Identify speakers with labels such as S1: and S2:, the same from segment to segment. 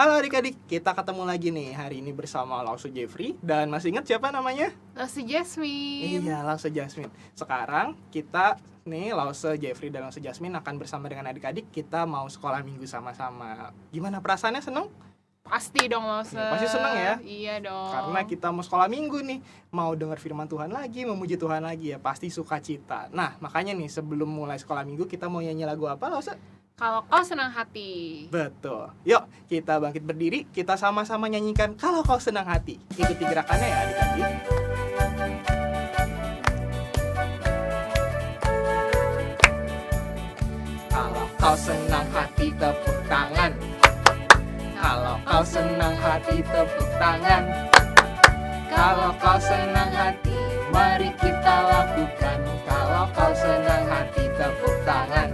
S1: Halo adik-adik, kita ketemu lagi nih hari ini bersama Lause Jeffrey. Dan masih ingat siapa namanya?
S2: Lause Jasmine.
S1: Iya, Lause Jasmine. Sekarang kita nih Lause Jeffrey dan Lause Jasmine akan bersama dengan adik-adik. Kita mau sekolah minggu sama-sama. Gimana perasaannya, seneng?
S2: Pasti dong Lause.
S1: Ya, pasti seneng ya.
S2: Iya dong.
S1: Karena kita mau sekolah minggu nih, mau dengar firman Tuhan lagi, memuji Tuhan lagi ya, pasti sukacita. Nah, makanya nih sebelum mulai sekolah minggu kita mau nyanyi lagu apa, Lause?
S2: Kalau kau senang hati.
S1: Betul. Yuk, kita bangkit berdiri, kita sama-sama nyanyikan Kalau Kau Senang Hati. Ikuti gerakannya ya adik-adik. Kalau kau senang hati, tepuk tangan. Kalau kau senang hati, tepuk tangan. Kalau kau senang hati, mari kita lakukan. Kalau kau senang hati, tepuk tangan.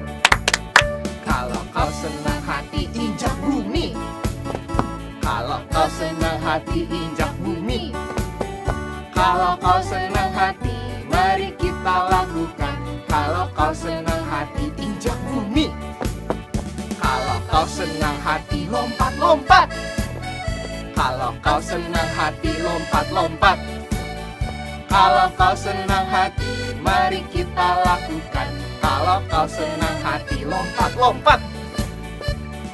S1: Kalau kau senang hati, injak bumi. Kalau kau senang hati, injak bumi. Kalau kau senang hati, mari kita lakukan. Kalau kau senang hati, injak bumi. Kalau kau senang hati, lompat-lompat. Kalau kau senang hati, lompat-lompat. Kalau kau senang hati, mari kita lakukan. Kalau kau senang hati, lompat-lompat.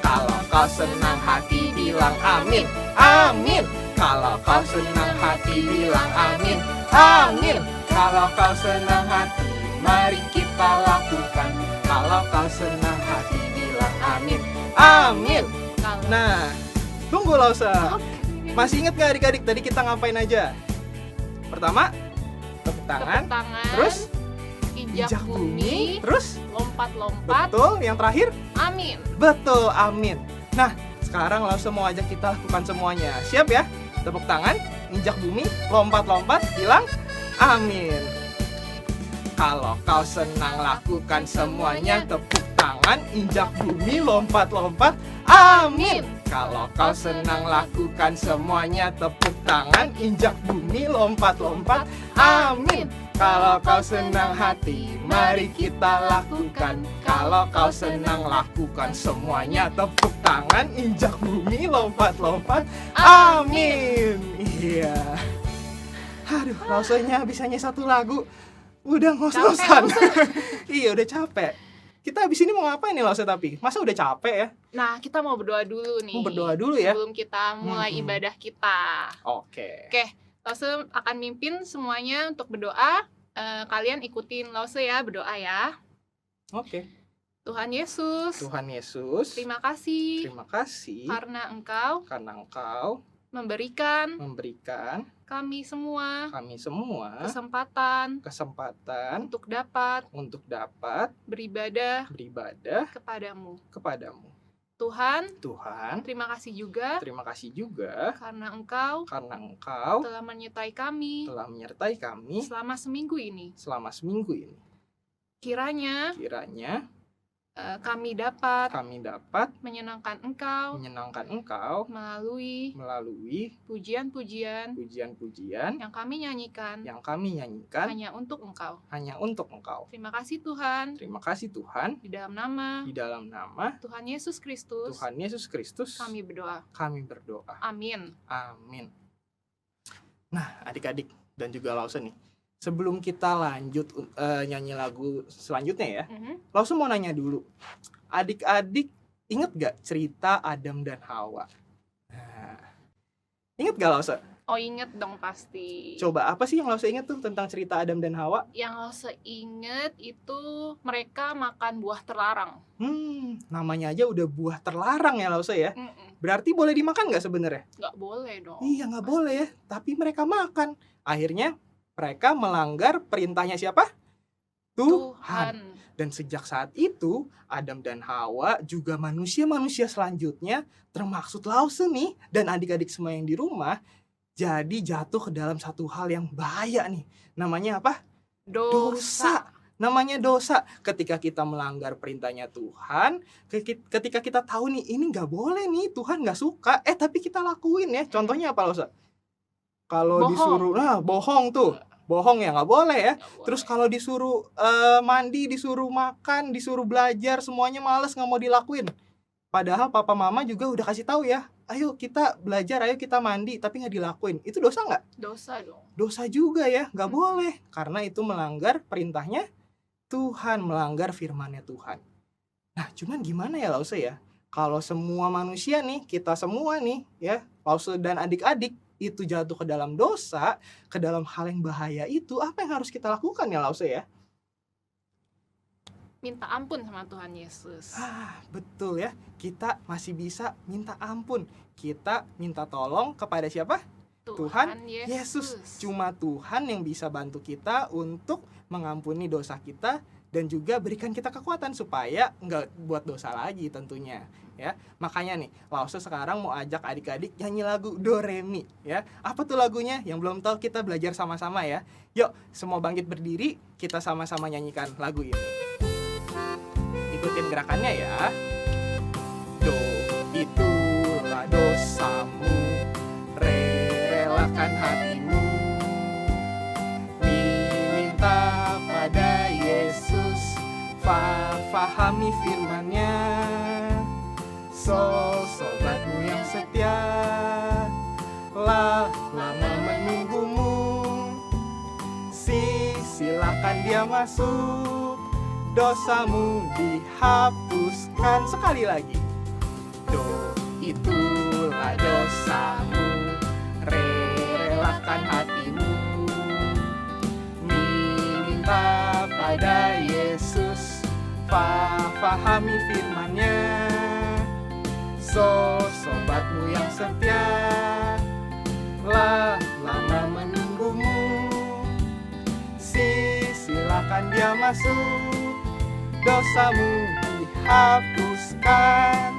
S1: Kalau kau senang hati, bilang amin. Amin. Kalau kau senang hati, bilang amin. Amin. Kalau kau senang hati, mari kita lakukan. Kalau kau senang hati, bilang amin. Amin. Nah, tunggu Lause. Masih ingat gak adik-adik tadi kita ngapain aja? Pertama, tepuk tangan. Terus
S2: injak bumi.
S1: Terus
S2: Lompat-lompat.
S1: betul, yang terakhir
S2: Amin.
S1: betul, amin. Nah, sekarang Lause mau ajak kita lakukan semuanya. Siap ya? Tepuk tangan, injak bumi, lompat-lompat, bilang amin. Kalau kau senang lakukan semuanya, tepuk tangan, injak bumi, lompat-lompat, amin. Kalau kau senang lakukan semuanya, tepuk tangan, injak bumi, lompat-lompat, amin. Kalau kau senang hati, mari kita lakukan. Kalau kau senang lakukan semuanya, tepuk tangan, injak bumi, lompat-lompat, amin. Iya. Aduh, Lausenya bisanya satu lagu udah ngos-ngosan. Iya, udah capek. Kita abis ini mau ngapain nih Lause tapi? Masa udah capek ya?
S2: Nah, kita mau berdoa dulu nih.
S1: Mau berdoa dulu ya?
S2: Sebelum kita mulai ibadah kita.
S1: Oke.
S2: Lause akan mimpin semuanya untuk berdoa. Kalian ikutin Lause ya, berdoa ya.
S1: Oke.
S2: Tuhan Yesus,
S1: Tuhan Yesus,
S2: terima kasih
S1: terima kasih
S2: karena Engkau
S1: karena Engkau
S2: memberikan
S1: memberikan
S2: kami semua
S1: kami semua
S2: kesempatan untuk dapat
S1: beribadah
S2: kepadamu.
S1: kepadamu.
S2: Tuhan,
S1: Tuhan,
S2: terima kasih juga
S1: karena Engkau
S2: telah menyertai kami selama seminggu ini. Kiranya kami dapat menyenangkan Engkau melalui pujian-pujian yang kami nyanyikan hanya untuk Engkau. Terima kasih Tuhan. Di dalam nama Tuhan Yesus Kristus kami berdoa. Amin.
S1: Amin. Nah, adik-adik dan juga Lause nih, sebelum kita lanjut nyanyi lagu selanjutnya ya, Lause mau nanya dulu. Adik-adik inget gak cerita Adam dan Hawa? Nah, inget gak Lause?
S2: Oh, inget dong pasti.
S1: Coba apa sih yang Lause inget tuh tentang cerita Adam dan Hawa?
S2: Yang Lause inget itu mereka makan buah terlarang.
S1: Namanya aja udah buah terlarang ya Lause ya. Berarti boleh dimakan gak sebenarnya?
S2: Gak boleh dong.
S1: Iya gak boleh ya, tapi mereka makan. Akhirnya mereka melanggar perintahnya siapa? Tuhan. Dan sejak saat itu, Adam dan Hawa juga manusia-manusia selanjutnya, termaksud Lause nih, dan adik-adik semua yang di rumah, jadi jatuh ke dalam satu hal yang bahaya nih. Namanya apa? Dosa. Namanya dosa. Ketika kita melanggar perintahnya Tuhan, ketika kita tahu nih, ini gak boleh nih, Tuhan gak suka, tapi kita lakuin ya. Contohnya apa Lause? Kalau disuruh, bohong tuh. Bohong ya nggak boleh ya. Terus kalau disuruh mandi, disuruh makan, disuruh belajar, semuanya males, nggak mau dilakuin. Padahal papa mama juga udah kasih tahu ya, ayo kita belajar, ayo kita mandi, tapi nggak dilakuin. Itu dosa nggak?
S2: Dosa dong.
S1: Dosa juga ya, nggak boleh. Karena itu melanggar perintahnya Tuhan, melanggar firman-Nya Tuhan. Nah, cuman gimana ya Lause ya? Kalau semua manusia nih, kita semua nih ya, Lause dan adik-adik itu jatuh ke dalam dosa, ke dalam hal yang bahaya itu, apa yang harus kita lakukan ya Lause ya?
S2: Minta ampun sama Tuhan Yesus.
S1: Betul ya, kita masih bisa minta ampun. Kita minta tolong kepada siapa? Tuhan Yesus. Cuma Tuhan yang bisa bantu kita untuk mengampuni dosa kita dan juga berikan kita kekuatan supaya nggak buat dosa lagi tentunya ya. Makanya nih, Lause sekarang mau ajak adik-adik nyanyi lagu Do Re Mi ya. Apa tuh lagunya? Yang belum tahu kita belajar sama-sama ya. Yuk, semua bangkit berdiri, kita sama-sama nyanyikan lagu ini. Ikutin gerakannya ya. Do, itulah dosamu, re, relakan hatimu, mi, minta pada Yesus, fa, fahami firman-Nya, so, sobatmu yang setia, la, lama menunggumu, si, silakan dia masuk, dosamu dihapuskan. Sekali lagi. Do, itulah dosamu, re, relakan hatimu, mi, minta pada Yesus, fa, fahami firman-Nya, so, sobatmu yang setia, la, lama menunggumu, si, silakan dia masuk, dosamu dihapuskan.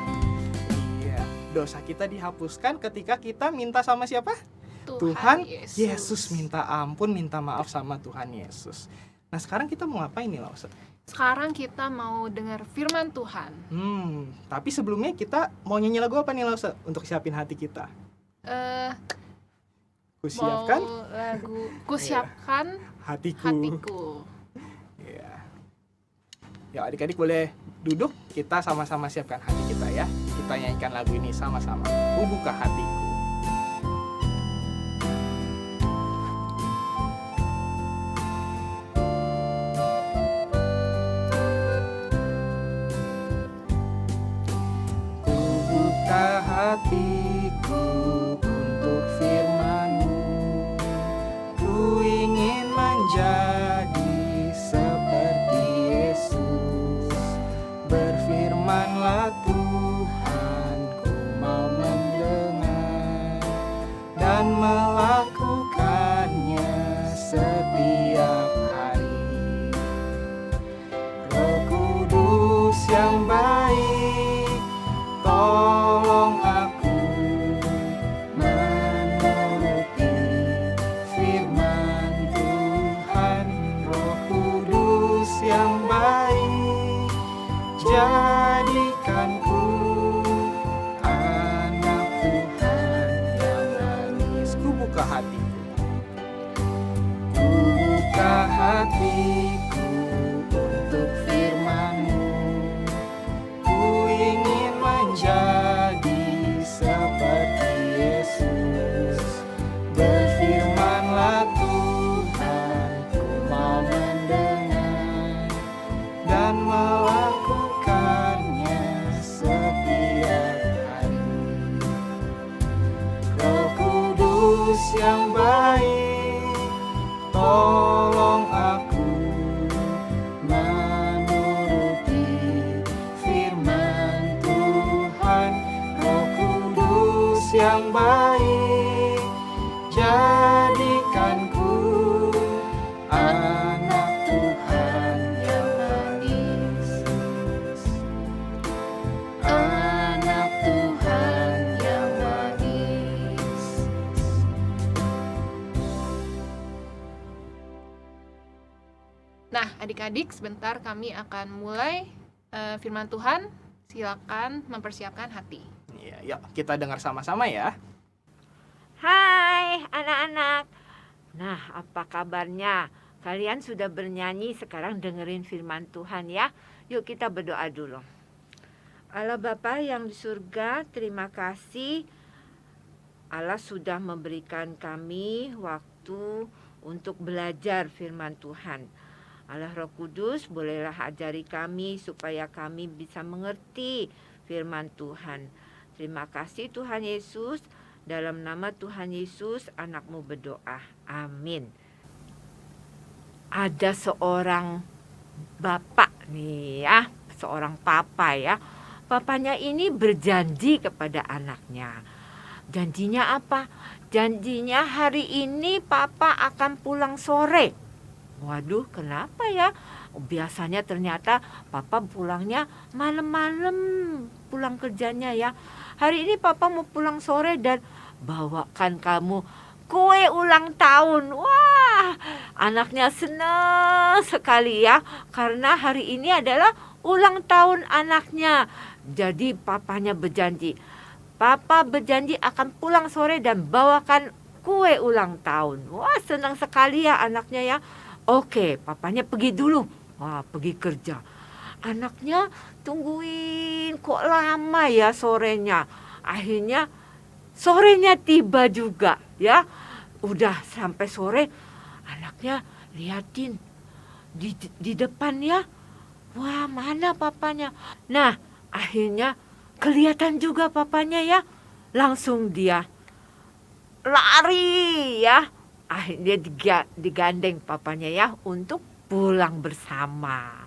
S1: Iya, dosa kita dihapuskan ketika kita minta sama siapa? Tuhan Yesus. Minta ampun, minta maaf sama Tuhan Yesus. Nah, sekarang kita mau ngapain nih, Lause?
S2: Sekarang kita mau dengar firman Tuhan.
S1: Tapi sebelumnya kita mau nyanyi lagu apa nih, Lause? Untuk siapin hati kita. Kusiapkan
S2: mau lagu Kusiapkan hatiku.
S1: Iya. Ya, adik-adik boleh duduk, kita sama-sama siapkan hati kita ya. Kita nyanyikan lagu ini sama-sama. Ku buka hatiku. Ku buka hatiku untuk firman-Mu. Ku ingin menjadi seperti Yesus. Berfirmanlah Tuhan, ku mau mendengar dan melakukannya setiap hari. Roh Kudus yang baik, tolong aku menuruti firman Tuhan. Roh Kudus yang baik, jadikanku anak Tuhan yang manis. Ku buka hatiku. Ku buka hatiku untuk firman-Mu. Ku ingin menjadi seperti Yesus. Berfirmanlah Tuhan, ku mau mendengar dan melakukannya setiap hari. Roh Kudus yang baik, tolong aku menuruti firman Tuhan. Roh Kudus yang baik, jadikanku anak Tuhan yang manis. Anak Tuhan yang manis.
S2: Nah, adik-adik, sebentar kami akan mulai firman Tuhan. Silakan mempersiapkan hati.
S1: Iya, yuk kita dengar sama-sama ya.
S3: Hai anak-anak. Nah, apa kabarnya? Kalian sudah bernyanyi, sekarang dengerin firman Tuhan ya. Yuk kita berdoa dulu. Allah Bapa yang di surga, terima kasih Allah sudah memberikan kami waktu untuk belajar firman Tuhan. Allah Roh Kudus, bolehlah ajari kami supaya kami bisa mengerti firman Tuhan. Terima kasih Tuhan Yesus. Dalam nama Tuhan Yesus, anak-Mu berdoa. Amin. Ada seorang bapak nih ya, seorang papa ya. Papanya ini berjanji kepada anaknya. Janjinya apa? Janjinya hari ini papa akan pulang sore. Waduh, kenapa ya? Biasanya ternyata papa pulangnya malam-malam, pulang kerjanya ya. Hari ini papa mau pulang sore dan bawakan kamu kue ulang tahun. Wah, anaknya senang sekali ya, karena hari ini adalah ulang tahun anaknya. Jadi papanya berjanji, papa berjanji akan pulang sore dan bawakan kue ulang tahun. Wah, senang sekali ya anaknya ya. Oke, papanya pergi dulu. Wah, pergi kerja. Anaknya tungguin kok lama ya sorenya. Akhirnya sorenya tiba juga ya. Udah sampai sore, anaknya liatin di depan ya. Wah, mana papanya? Nah, akhirnya kelihatan juga papanya ya. Langsung dia lari ya. Akhirnya digandeng papanya ya untuk pulang bersama.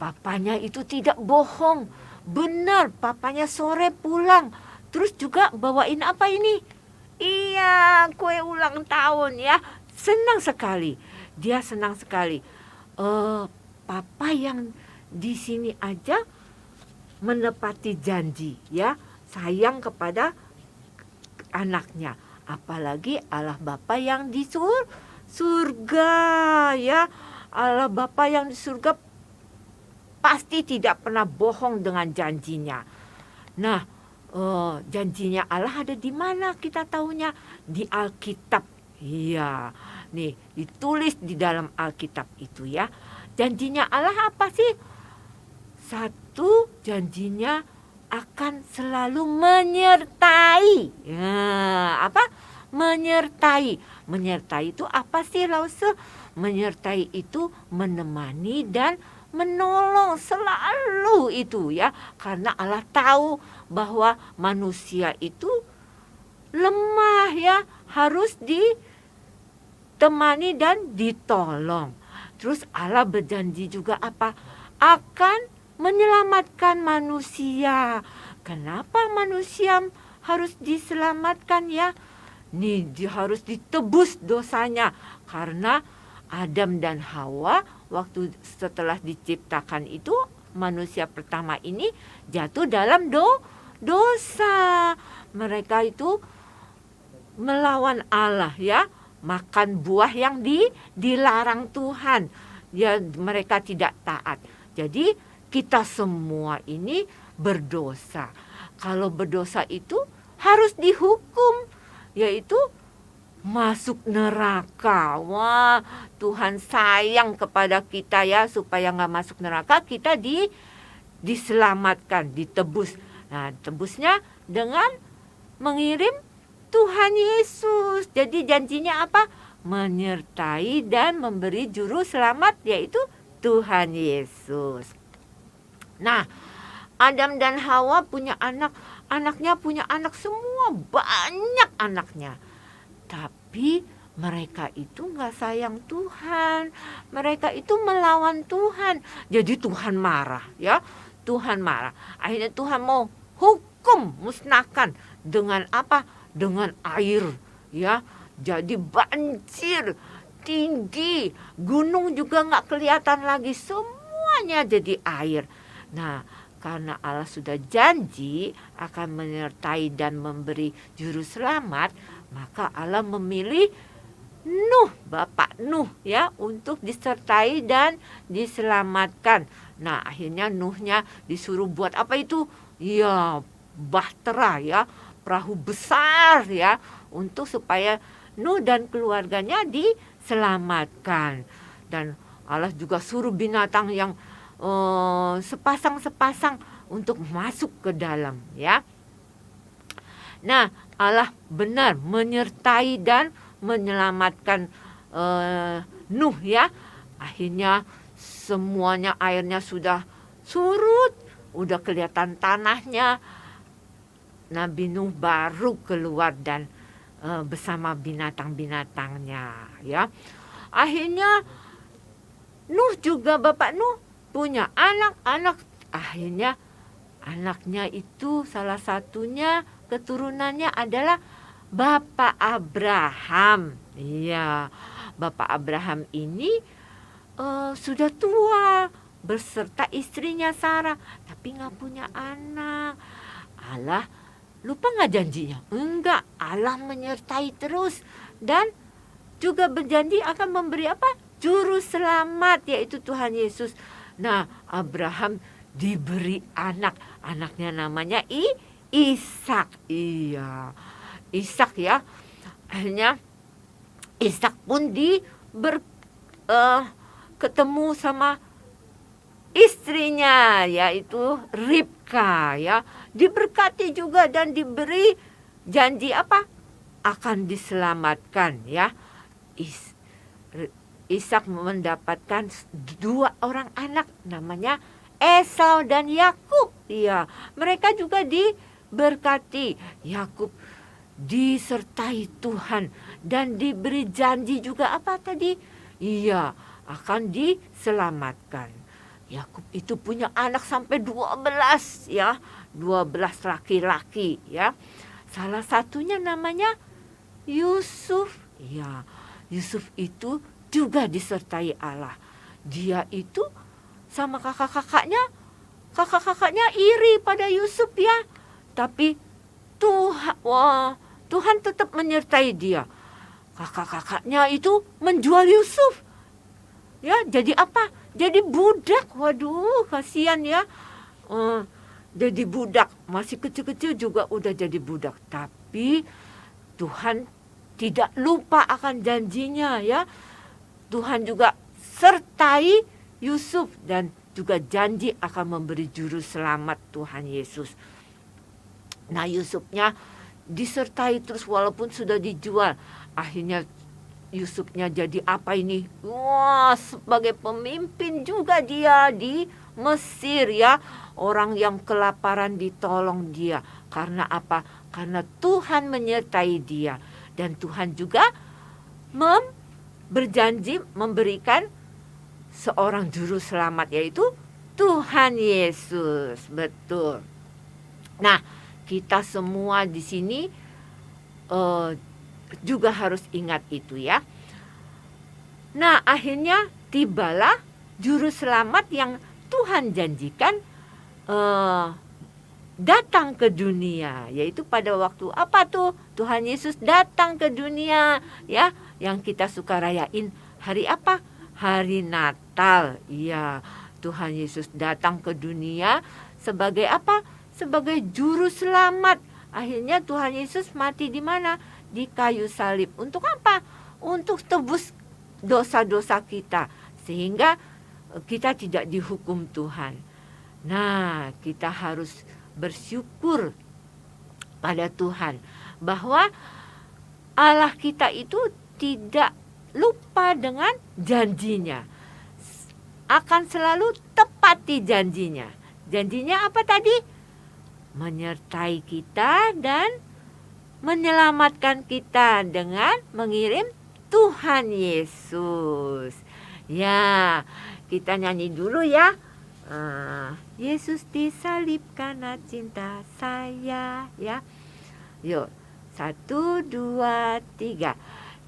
S3: Papanya itu tidak bohong. Benar, papanya sore pulang. Terus juga bawain apa ini? Iya, kue ulang tahun ya. Senang sekali. Dia senang sekali. Papa yang di sini aja menepati janji ya, sayang kepada anaknya. Apalagi Allah Bapa yang di surga ya. Allah Bapa yang di surga pasti tidak pernah bohong dengan janjinya. Nah, janjinya Allah ada di mana kita tahunya? Di Alkitab. Iya, nih ditulis di dalam Alkitab itu ya. Janjinya Allah apa sih? Satu, janjinya akan selalu menyertai. Ya, apa? Menyertai. Menyertai itu apa sih, Lause? Menyertai itu menemani dan menolong selalu itu ya. Karena Allah tahu bahwa manusia itu lemah ya, harus ditemani dan ditolong. Terus Allah berjanji juga apa? Akan menyelamatkan manusia. Kenapa manusia harus diselamatkan ya? Nih harus ditebus dosanya. Karena Adam dan Hawa waktu setelah diciptakan itu, manusia pertama ini jatuh dalam dosa. Mereka itu melawan Allah ya, makan buah yang dilarang Tuhan. Ya, mereka tidak taat. Jadi kita semua ini berdosa. Kalau berdosa itu harus dihukum, yaitu masuk neraka. Wah, Tuhan sayang kepada kita ya, supaya nggak masuk neraka, kita diselamatkan, ditebus. Nah, tebusnya dengan mengirim Tuhan Yesus. Jadi janjinya apa? Menyertai dan memberi juru selamat, yaitu Tuhan Yesus. Nah, Adam dan Hawa punya anak, anaknya punya anak semua, banyak anaknya. Tapi mereka itu gak sayang Tuhan, mereka itu melawan Tuhan. Jadi Tuhan marah ya, Tuhan marah. Akhirnya Tuhan mau hukum, musnahkan dengan apa? Dengan air ya. Jadi banjir, tinggi, gunung juga gak kelihatan lagi, semuanya jadi air. Nah, karena Allah sudah janji akan menyertai dan memberi juru selamat, maka Allah memilih Nuh, Bapak Nuh ya, untuk disertai dan diselamatkan. Nah, akhirnya Nuhnya disuruh buat apa itu? Ya, bahtera ya, perahu besar ya, untuk supaya Nuh dan keluarganya diselamatkan. Dan Allah juga suruh binatang yang sepasang-sepasang untuk masuk ke dalam, ya. Nah, Allah benar menyertai dan menyelamatkan Nuh, ya. Akhirnya semuanya airnya sudah surut, udah kelihatan tanahnya. Nabi Nuh baru keluar dan bersama binatang-binatangnya, ya. Akhirnya Nuh juga, Bapak Nuh punya anak-anak. Akhirnya anaknya itu salah satunya keturunannya adalah Bapak Abraham. Iya, Bapak Abraham ini sudah tua beserta istrinya Sarah, tapi nggak punya anak. Allah lupa nggak janjinya? Enggak, Allah menyertai terus dan juga berjanji akan memberi apa? Juru selamat, yaitu Tuhan Yesus. Nah, Abraham diberi anak, anaknya namanya Ishak. Iya, Ishak, ya. Akhirnya Ishak pun ketemu sama istrinya, yaitu Ribka, ya. Diberkati juga dan diberi janji apa? Akan diselamatkan, ya. Ishak mendapatkan 2 orang anak, namanya Esau dan Yakub. Iya, mereka juga diberkati. Yakub disertai Tuhan dan diberi janji juga apa tadi? Iya, akan diselamatkan. Yakub itu punya anak sampai 12, ya. 12 laki-laki, ya. Salah satunya namanya Yusuf. Ya, Yusuf itu juga disertai Allah. Dia itu sama kakak-kakaknya iri pada Yusuf, ya. Tapi Tuhan tetap menyertai dia. Kakak-kakaknya itu menjual Yusuf. Ya, jadi apa? Jadi budak. Waduh, kasihan, ya. Jadi budak, masih kecil-kecil juga udah jadi budak. Tapi Tuhan tidak lupa akan janjinya, ya. Tuhan juga sertai Yusuf dan juga janji akan memberi juru selamat Tuhan Yesus. Nah, Yusufnya disertai terus walaupun sudah dijual. Akhirnya Yusufnya jadi apa ini? Wah, sebagai pemimpin juga dia di Mesir, ya. Orang yang kelaparan ditolong dia. Karena apa? Karena Tuhan menyertai dia. Dan Tuhan juga berjanji memberikan seorang juru selamat, yaitu Tuhan Yesus. Betul. Nah, kita semua di sini juga harus ingat itu, ya. Nah, akhirnya tibalah juru selamat yang Tuhan janjikan datang ke dunia, yaitu pada waktu apa tuh? Tuhan Yesus datang ke dunia, ya, yang kita suka rayain hari apa? Hari Natal. Iya, Tuhan Yesus datang ke dunia sebagai apa? Sebagai juru selamat. Akhirnya Tuhan Yesus mati di mana? Di kayu salib. Untuk apa? Untuk tebus dosa-dosa kita, sehingga kita tidak dihukum Tuhan. Nah, kita harus bersyukur pada Tuhan bahwa Allah kita itu tidak lupa dengan janjinya, akan selalu tepati janjinya. Janjinya apa tadi? Menyertai kita dan menyelamatkan kita dengan mengirim Tuhan Yesus. Ya, kita nyanyi dulu, ya. Yesus disalib karena cinta saya, ya. Yuk, 1, 2, 3.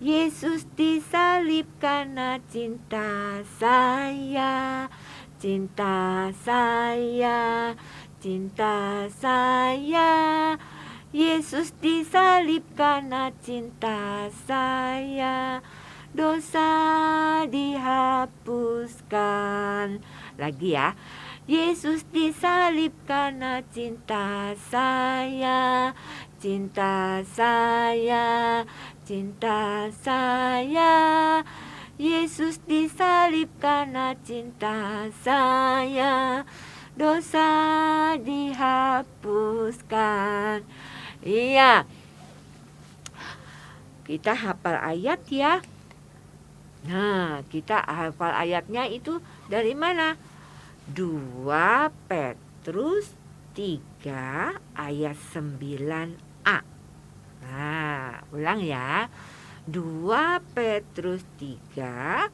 S3: Yesus disalib karena cinta saya, cinta saya, cinta saya. Yesus disalib karena cinta saya, dosa dihapuskan. Lagi, ya. Yesus disalib karena cinta saya, cinta saya, cinta saya. Yesus disalib karena cinta saya, dosa dihapuskan. Iya, kita hafal ayat ya. Nah, kita hafal ayatnya itu dari mana? 2 Petrus 3 ayat 9a. Nah, ulang ya. 2 Petrus 3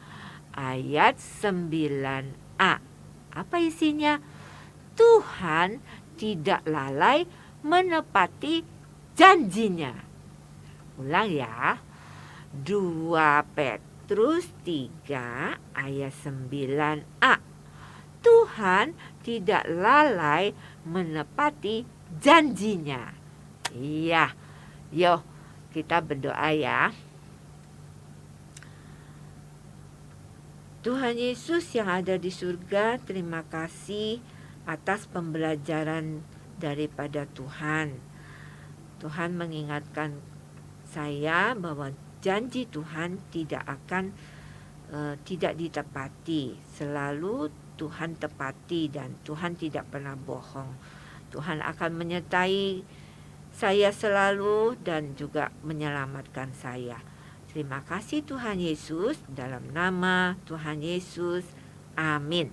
S3: ayat 9a. Apa isinya? Tuhan tidak lalai menepati janjinya. Ulang ya. 2 Petrus 3 ayat 9a. Tuhan tidak lalai menepati janjinya. Iya. Yuk, kita berdoa ya. Tuhan Yesus yang ada di surga, terima kasih atas pembelajaran daripada Tuhan. Tuhan mengingatkan saya bahwa janji Tuhan tidak akan tidak ditepati. Selalu Tuhan tepati dan Tuhan tidak pernah bohong. Tuhan akan menyertai saya selalu dan juga menyelamatkan saya. Terima kasih Tuhan Yesus, dalam nama Tuhan Yesus. Amin.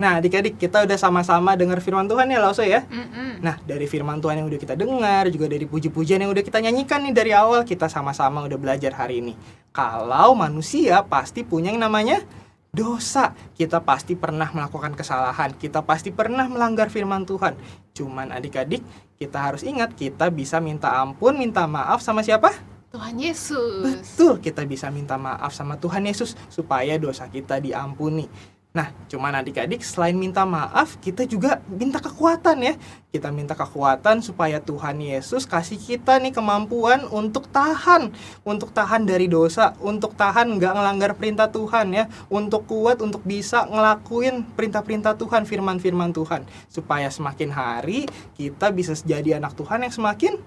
S1: Nah, adik-adik, kita udah sama-sama dengar firman Tuhan ya, Lause ya.
S2: Mm-mm.
S1: Nah, dari firman Tuhan yang udah kita dengar, juga dari puji-pujian yang udah kita nyanyikan nih dari awal, kita sama-sama udah belajar hari ini. Kalau manusia pasti punya yang namanya dosa. Kita pasti pernah melakukan kesalahan, kita pasti pernah melanggar firman Tuhan. Cuman adik-adik, kita harus ingat, kita bisa minta ampun, minta maaf sama siapa?
S2: Tuhan Yesus.
S1: Betul, kita bisa minta maaf sama Tuhan Yesus supaya dosa kita diampuni. Nah, cuman adik-adik, selain minta maaf, kita juga minta kekuatan ya. Kita minta kekuatan supaya Tuhan Yesus kasih kita nih kemampuan untuk tahan dari dosa, untuk tahan nggak ngelanggar perintah Tuhan ya, untuk kuat, untuk bisa ngelakuin perintah-perintah Tuhan, firman-firman Tuhan, supaya semakin hari kita bisa jadi anak Tuhan yang semakin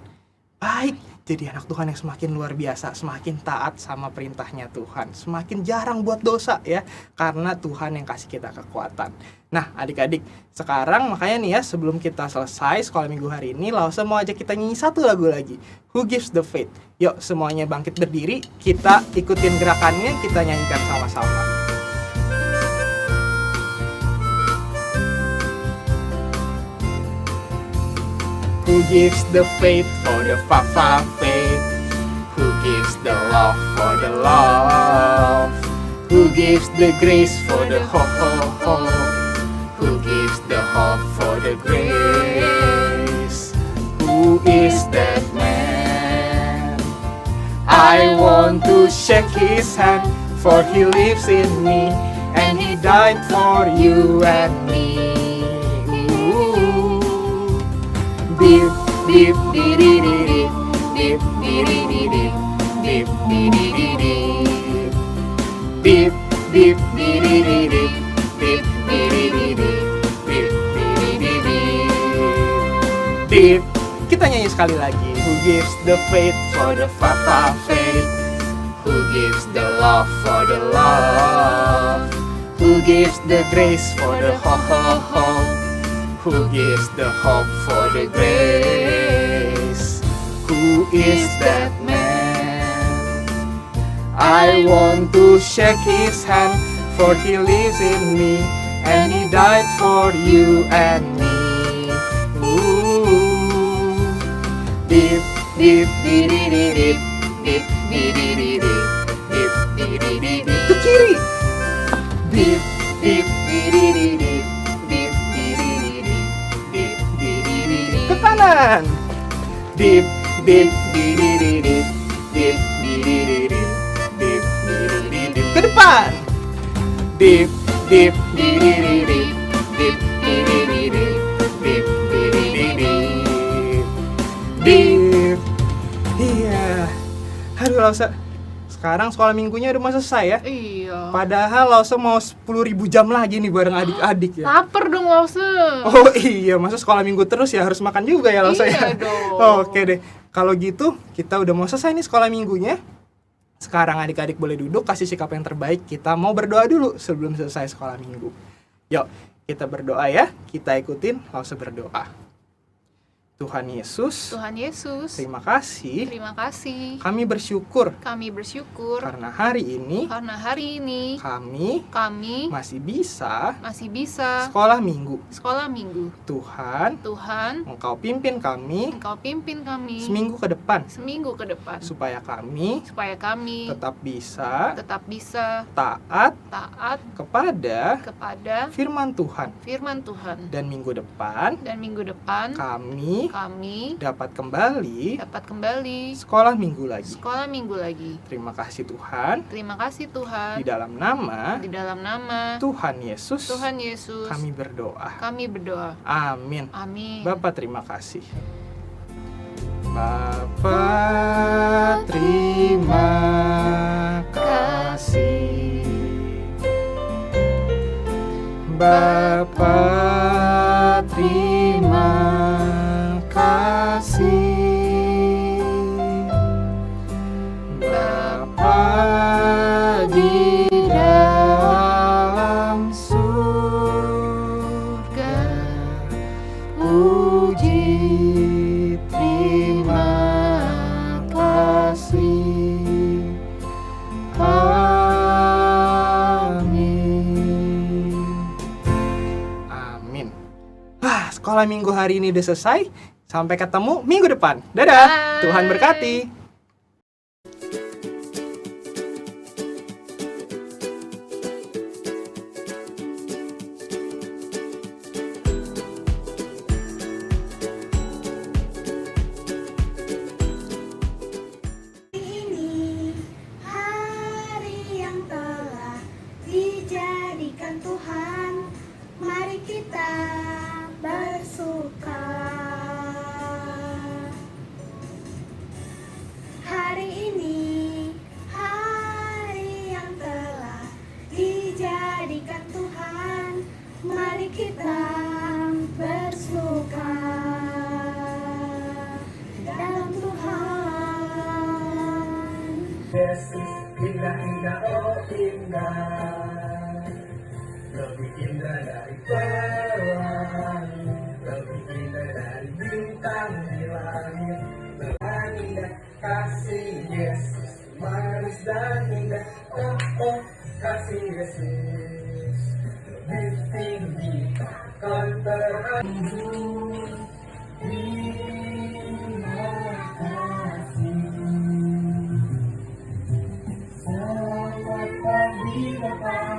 S1: baik, jadi anak Tuhan yang semakin luar biasa, semakin taat sama perintahnya Tuhan, semakin jarang buat dosa ya, karena Tuhan yang kasih kita kekuatan. Nah adik-adik, sekarang makanya nih ya, sebelum kita selesai sekolah minggu hari ini, Lause mau ajak kita nyanyi satu lagu lagi, Who Gives the Faith. Yuk semuanya bangkit berdiri, kita ikutin gerakannya, kita nyanyikan sama-sama. Who gives the faith for the faith? Who gives the love for the love? Who gives the grace for the hope? Who gives the hope for the grace? Who is that man? I want to shake his hand, for he lives in me, and he died for you and me. Dip, dip, dip, dip, dip, dip, dip, dip, dip, dip, dip, dip. Kita nyanyi sekali lagi. Who gives the faith for the faith? Who gives the love for the love? Who gives the grace for the hope? Who gives the hope for the grace? Who is that man? I want to shake his hand, for he lives in me, and he died for you and me. Ooh. Dip, dip, dip, dip, dip, dip, dip, dip, dip, dip, dip. Ke kiri. Dip, dip, dip, dip, dip. Ke kanan. Dip, dip, dip, dip, dip, dip, dip, dip, dip, dip. Ke depan. Dip, dip, dip, dip, dip, dip, dip, dip, dip, dip. Iya. Aduh Lause, sekarang sekolah minggunya udah mau selesai ya.
S2: Iya.
S1: Padahal Lause mau 10.000 jam lagi nih bareng adik-adik ya.
S2: Laper dong Lause.
S1: Oh iya, masa sekolah minggu terus ya, harus makan juga ya Lause ya.
S2: Iya dong.
S1: Oke deh, kalau gitu kita udah mau selesai nih sekolah minggunya. Sekarang adik-adik boleh duduk, kasih sikap yang terbaik. Kita mau berdoa dulu sebelum selesai sekolah minggu. Yuk, Kita berdoa ya, kita ikutin langsung berdoa. Tuhan Yesus, terima kasih. Kami bersyukur
S2: Kami bersyukur
S1: karena hari ini kami masih bisa sekolah minggu. Tuhan, Engkau pimpin kami seminggu ke depan supaya kami tetap bisa taat kepada firman Tuhan. Dan minggu depan kami dapat kembali sekolah minggu lagi. Terima kasih Tuhan. Di dalam nama Tuhan Yesus kami berdoa. Amin. Bapa terima kasih. Bapa terima kasih. Bapa terima kasih. Bapa di dalam surga, puji terima kasih. Amin. Sekolah minggu hari ini udah selesai. Sampai ketemu minggu depan. Dadah.
S2: Bye.
S1: Tuhan berkati.
S4: Ini hari yang telah dijadikan Tuhan. Mari kita bersuka. Hari ini hari yang telah dijadikan Tuhan. Mari kita bersuka dalam Tuhan.
S5: Yesus indah-indah, oh indah, lebih indah dari pelangi, lebih indah dari bintang di langit. Tuhan indah, kasih Yesus manis dan indah. Oh oh, kasih Yesus lebih tinggi takkan terhambur. Terima kasih. Selamat pagi Bapak.